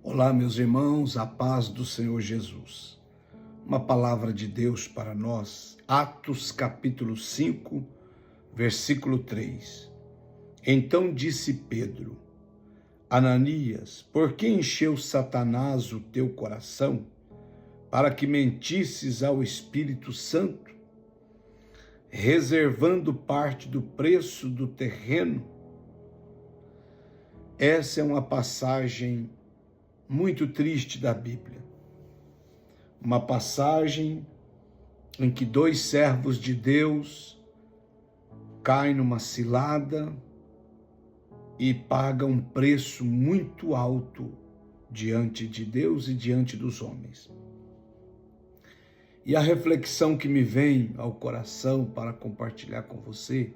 Olá, meus irmãos, a paz do Senhor Jesus. Uma palavra de Deus para nós, Atos capítulo 5, versículo 3. Então disse Pedro: Ananias, por que encheu Satanás o teu coração, para que mentisses ao Espírito Santo, reservando parte do preço do terreno? Essa é uma passagem muito triste da Bíblia. Uma passagem em que dois servos de Deus caem numa cilada e pagam um preço muito alto diante de Deus e diante dos homens. E a reflexão que me vem ao coração para compartilhar com você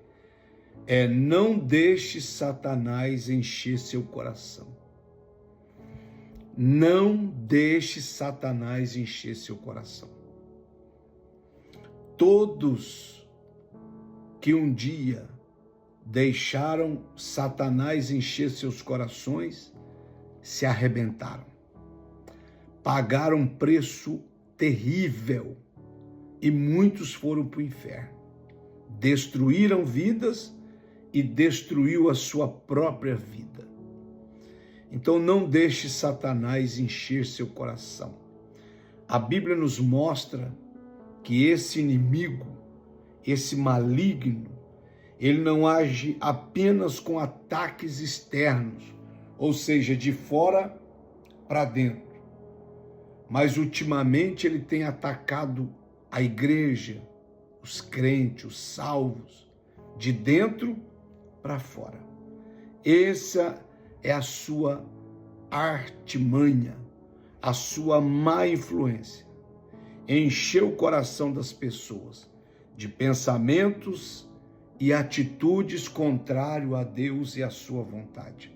é: não deixe Satanás encher seu coração. Não deixe Satanás encher seu coração. Todos que um dia deixaram Satanás encher seus corações se arrebentaram. Pagaram um preço terrível e muitos foram para o inferno. Destruíram vidas e destruiu a sua própria vida. Então não deixe Satanás encher seu coração. A Bíblia nos mostra que esse inimigo, esse maligno, ele não age apenas com ataques externos, ou seja, de fora para dentro. Mas ultimamente ele tem atacado a igreja, os crentes, os salvos, de dentro para fora. Essa é a sua artimanha, a sua má influência. Encher o coração das pessoas de pensamentos e atitudes contrários a Deus e a sua vontade.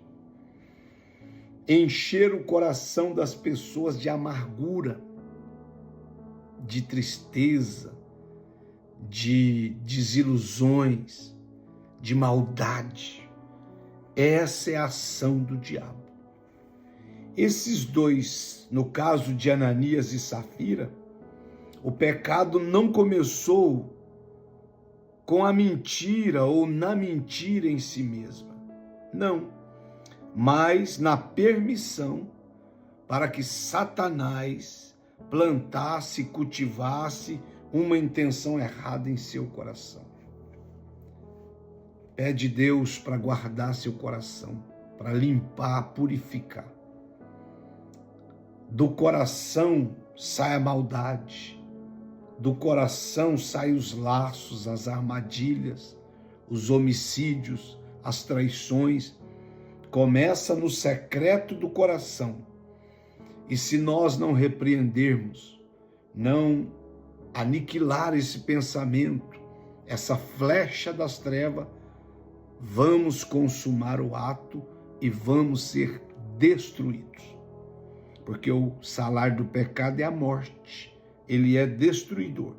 Encher o coração das pessoas de amargura, de tristeza, de desilusões, de maldade. Essa é a ação do diabo. Esses dois, no caso de Ananias e Safira, o pecado não começou com a mentira ou na mentira em si mesma. Não, mas na permissão para que Satanás plantasse, cultivasse uma intenção errada em seu coração. Pede Deus para guardar seu coração, para limpar, purificar. Do coração sai a maldade, do coração saem os laços, as armadilhas, os homicídios, as traições. Começa no secreto do coração. E se nós não repreendermos, não aniquilar esse pensamento, essa flecha das trevas, vamos consumar o ato e vamos ser destruídos. Porque o salário do pecado é a morte, ele é destruidor.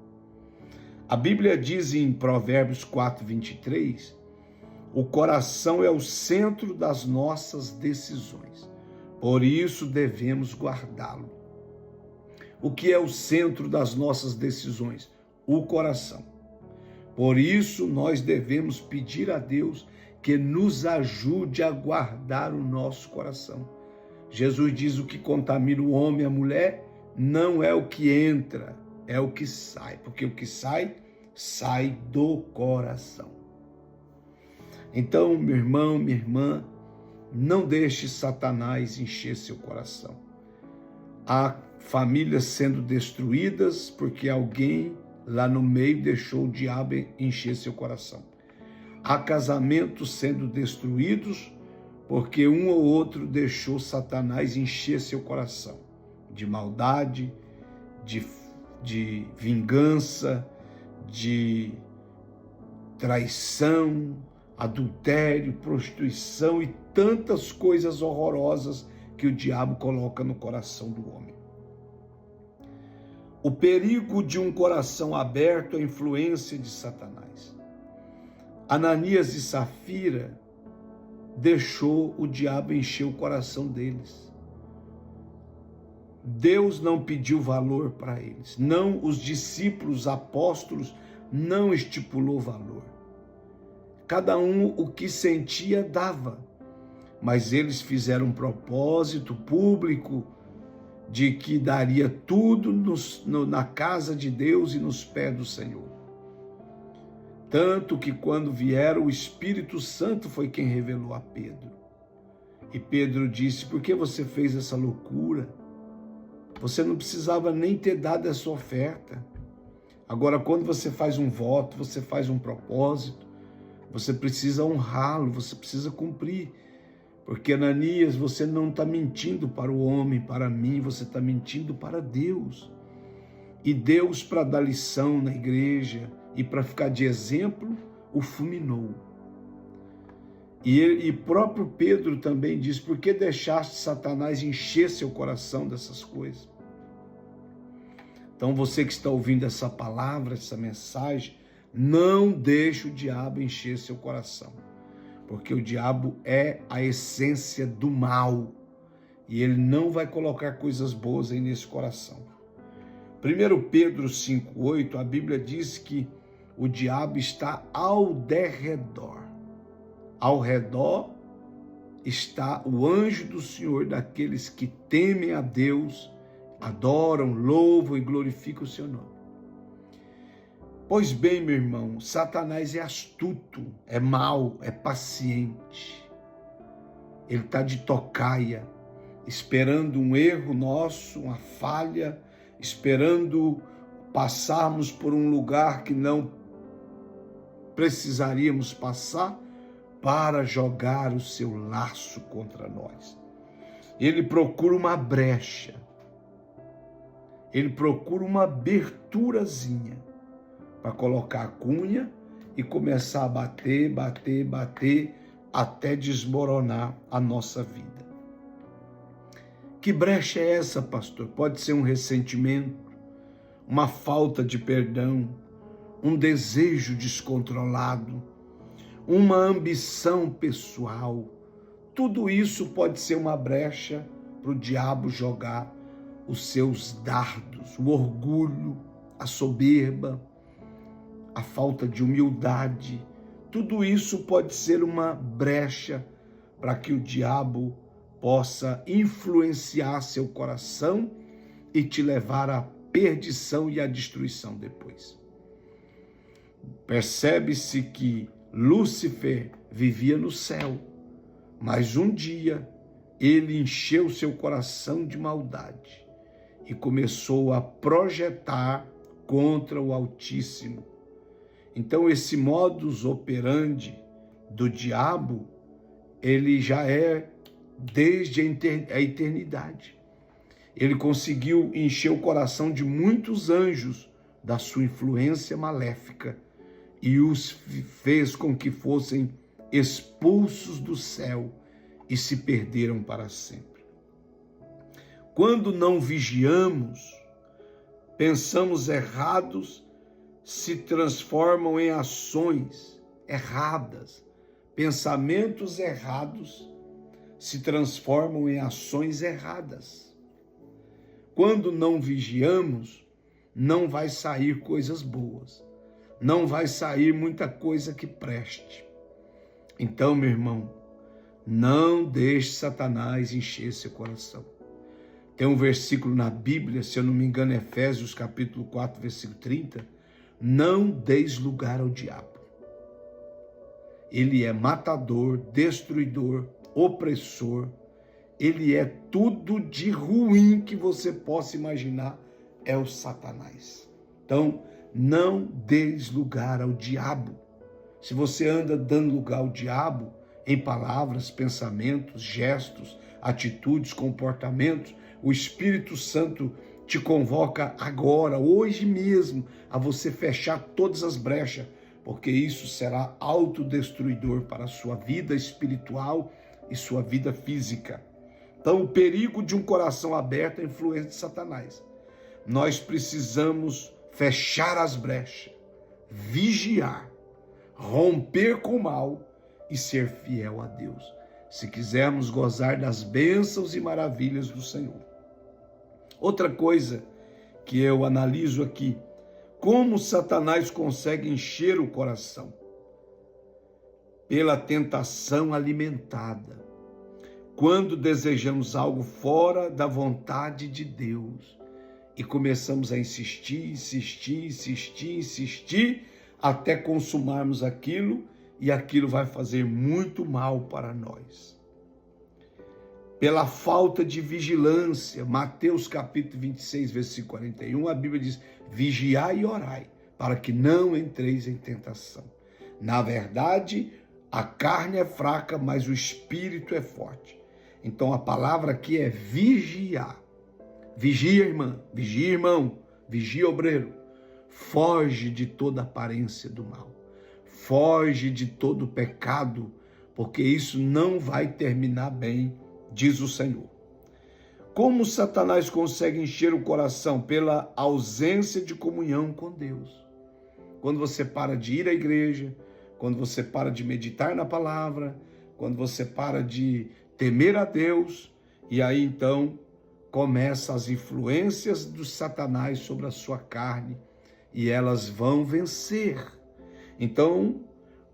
A Bíblia diz em Provérbios 4:23, o coração é o centro das nossas decisões, por isso devemos guardá-lo. O que é o centro das nossas decisões? O coração. Por isso, nós devemos pedir a Deus que nos ajude a guardar o nosso coração. Jesus diz: o que contamina o homem e a mulher não é o que entra, é o que sai. Porque o que sai, sai do coração. Então, meu irmão, minha irmã, não deixe Satanás encher seu coração. Há famílias sendo destruídas porque alguém lá no meio deixou o diabo encher seu coração. Há casamentos sendo destruídos porque um ou outro deixou Satanás encher seu coração de maldade, de vingança, de traição, adultério, prostituição e tantas coisas horrorosas que o diabo coloca no coração do homem. O perigo de um coração aberto à influência de Satanás. Ananias e Safira deixou o diabo encher o coração deles. Deus não pediu valor para eles. Não, os discípulos, apóstolos, não estipulou valor. Cada um o que sentia dava. Mas eles fizeram um propósito público de que daria tudo na casa de Deus e nos pés do Senhor. Tanto que quando vieram, o Espírito Santo foi quem revelou a Pedro. E Pedro disse: por que você fez essa loucura? Você não precisava nem ter dado essa oferta. Agora, quando você faz um voto, você faz um propósito, você precisa honrá-lo, você precisa cumprir. Porque, Ananias, você não está mentindo para o homem, para mim, você está mentindo para Deus. E Deus, para dar lição na igreja e para ficar de exemplo, o fulminou. E próprio Pedro também diz: por que deixaste Satanás encher seu coração dessas coisas? Então você que está ouvindo essa palavra, essa mensagem, não deixe o diabo encher seu coração. Porque o diabo é a essência do mal. E ele não vai colocar coisas boas aí nesse coração. 1 Pedro 5,8, a Bíblia diz que o diabo está ao derredor. Ao redor está o anjo do Senhor, daqueles que temem a Deus, adoram, louvam e glorificam o seu nome. Pois bem, meu irmão, Satanás é astuto, é mau, é paciente. Ele está de tocaia, esperando um erro nosso, uma falha, esperando passarmos por um lugar que não precisaríamos passar para jogar o seu laço contra nós. Ele procura uma brecha, ele procura uma aberturazinha para colocar a cunha e começar a bater, até desmoronar a nossa vida. Que brecha é essa, pastor? Pode ser um ressentimento, uma falta de perdão, um desejo descontrolado, uma ambição pessoal. Tudo isso pode ser uma brecha para o diabo jogar os seus dardos, o orgulho, a soberba, a falta de humildade. Tudo isso pode ser uma brecha para que o diabo possa influenciar seu coração e te levar à perdição e à destruição depois. Percebe-se que Lúcifer vivia no céu, mas um dia ele encheu seu coração de maldade e começou a projetar contra o Altíssimo. Então esse modus operandi do diabo, ele já é desde a eternidade. Ele conseguiu encher o coração de muitos anjos da sua influência maléfica e os fez com que fossem expulsos do céu e se perderam para sempre. Quando não vigiamos, pensamos errados, se transformam em ações erradas. Pensamentos errados se transformam em ações erradas. Quando não vigiamos, não vai sair coisas boas. Não vai sair muita coisa que preste. Então, meu irmão, não deixe Satanás encher seu coração. Tem um versículo na Bíblia, se eu não me engano, Efésios capítulo 4, versículo 30, não deis lugar ao diabo. Ele é matador, destruidor, opressor, ele é tudo de ruim que você possa imaginar, é o Satanás. Então, não deis lugar ao diabo. Se você anda dando lugar ao diabo em palavras, pensamentos, gestos, atitudes, comportamentos, o Espírito Santo te convoca agora, hoje mesmo, a você fechar todas as brechas, porque isso será autodestruidor para a sua vida espiritual e sua vida física. Então, o perigo de um coração aberto é a influência de Satanás. Nós precisamos fechar as brechas, vigiar, romper com o mal e ser fiel a Deus, se quisermos gozar das bênçãos e maravilhas do Senhor. Outra coisa que eu analiso aqui, como Satanás consegue encher o coração? Pela tentação alimentada. Quando desejamos algo fora da vontade de Deus e começamos a insistir, até consumarmos aquilo, e aquilo vai fazer muito mal para nós. Pela falta de vigilância, Mateus capítulo 26, versículo 41, a Bíblia diz: vigiai e orai, para que não entreis em tentação. Na verdade, a carne é fraca, mas o espírito é forte. Então a palavra aqui é vigiar. Vigia, irmã, vigia, irmão, vigia, obreiro. Foge de toda aparência do mal. Foge de todo pecado, porque isso não vai terminar bem, diz o Senhor. Como Satanás consegue encher o coração? Pela ausência de comunhão com Deus. Quando você para de ir à igreja, quando você para de meditar na palavra, quando você para de temer a Deus, e aí então começam as influências do Satanás sobre a sua carne, e elas vão vencer. Então,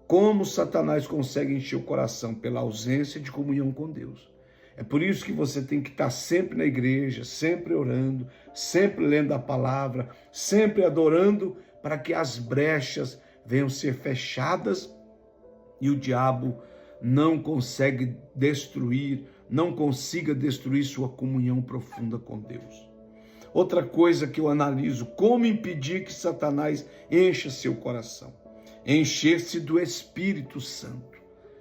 como Satanás consegue encher o coração? Pela ausência de comunhão com Deus. É por isso que você tem que estar sempre na igreja, sempre orando, sempre lendo a palavra, sempre adorando, para que as brechas venham ser fechadas e o diabo não consiga destruir sua comunhão profunda com Deus. Outra coisa que eu analiso, como impedir que Satanás encha seu coração? Encher-se do Espírito Santo.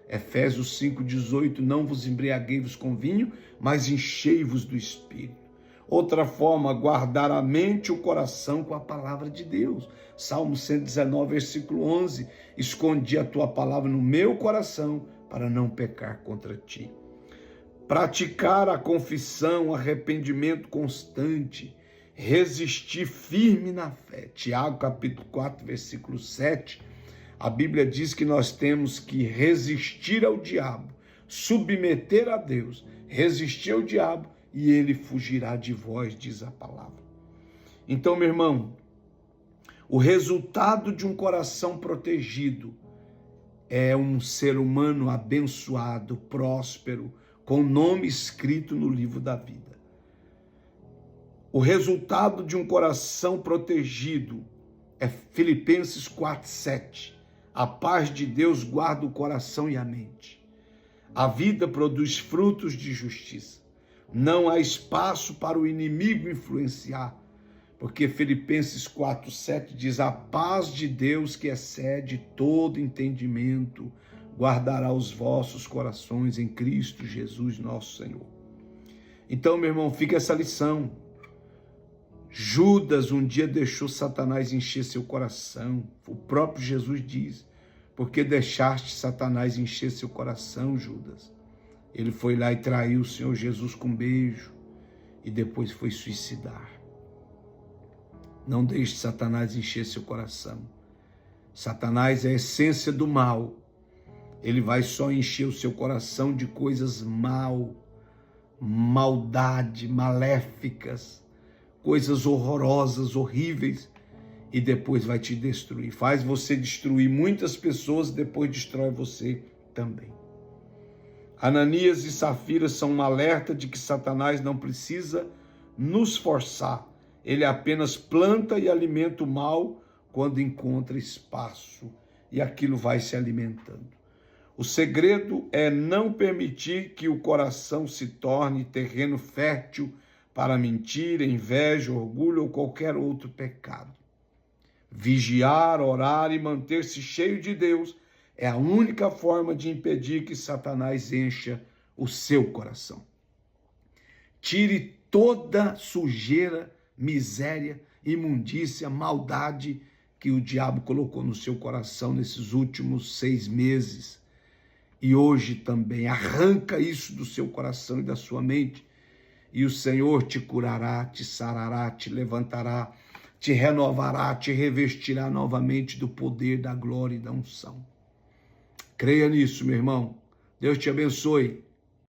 Efésios 5,18, não vos embriagueis com vinho, mas enchei-vos do Espírito. Outra forma, guardar a mente e o coração com a palavra de Deus. Salmo 119, versículo 11, escondi a tua palavra no meu coração para não pecar contra ti. Praticar a confissão, arrependimento constante, resistir firme na fé. Tiago capítulo 4, versículo 7, a Bíblia diz que nós temos que resistir ao diabo, submeter a Deus, resistir ao diabo e ele fugirá de vós, diz a palavra. Então, meu irmão, o resultado de um coração protegido é um ser humano abençoado, próspero, com o nome escrito no livro da vida. O resultado de um coração protegido é Filipenses 4:7. A paz de Deus guarda o coração e a mente. A vida produz frutos de justiça. Não há espaço para o inimigo influenciar, porque Filipenses 4:7 diz: a paz de Deus, que excede todo entendimento, guardará os vossos corações em Cristo Jesus, nosso Senhor. Então, meu irmão, fica essa lição. Judas um dia deixou Satanás encher seu coração. O próprio Jesus diz: porque deixaste Satanás encher seu coração, Judas? Ele foi lá e traiu o Senhor Jesus com um beijo e depois foi suicidar. Não deixe Satanás encher seu coração. Satanás é a essência do mal. Ele vai só encher o seu coração de coisas maldade, maléficas, coisas horrorosas, horríveis, e depois vai te destruir. Faz você destruir muitas pessoas, depois destrói você também. Ananias e Safira são um alerta de que Satanás não precisa nos forçar. Ele apenas planta e alimenta o mal quando encontra espaço, e aquilo vai se alimentando. O segredo é não permitir que o coração se torne terreno fértil para mentira, inveja, orgulho ou qualquer outro pecado. Vigiar, orar e manter-se cheio de Deus é a única forma de impedir que Satanás encha o seu coração. Tire toda sujeira, miséria, imundícia, maldade que o diabo colocou no seu coração nesses últimos 6 meses. E hoje também arranca isso do seu coração e da sua mente. E o Senhor te curará, te sarará, te levantará, te renovará, te revestirá novamente do poder, da glória e da unção. Creia nisso, meu irmão. Deus te abençoe.